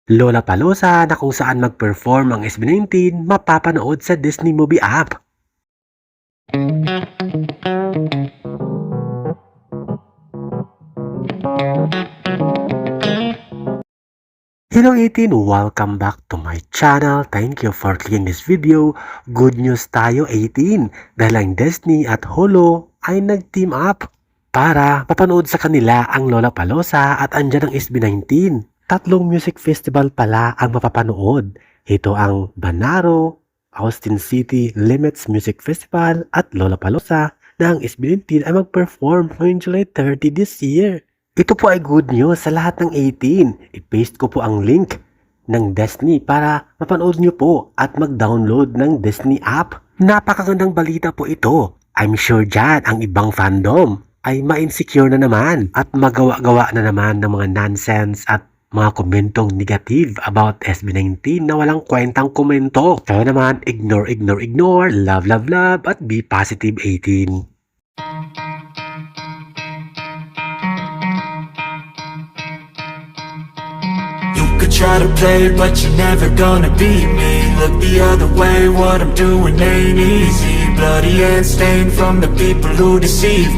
Lollapalooza na kung saan mag-perform ang SB19 mapapanood sa Disney Movie app. Hello 18! Welcome back to my channel. Thank you for clicking this video. Good news tayo 18 dahil ang Disney at Hulu ay nag-team up para mapanood sa kanila ang Lollapalooza at andyan ang SB19. Tatlong music festival pala ang mapapanood. Ito ang Banaro, Austin City Limits Music Festival at Lollapalooza na ang SB19 ay mag-perform noong July 30 this year. Ito po ay good news sa lahat ng 18. I-paste ko po ang link ng Disney para mapanood nyo po at mag-download ng Disney app. Napakagandang balita po ito. I'm sure dyan ang ibang fandom ay ma-insecure na naman at magawa-gawa na naman ng mga nonsense at mga komentong negative about SB19 na walang kwentang komento. Kaya naman, ignore, love, at be positive 18. Try to play, but you're never gonna beat me. Look the other way, what I'm doing ain't easy. Bloody and stained from the people who deceive me.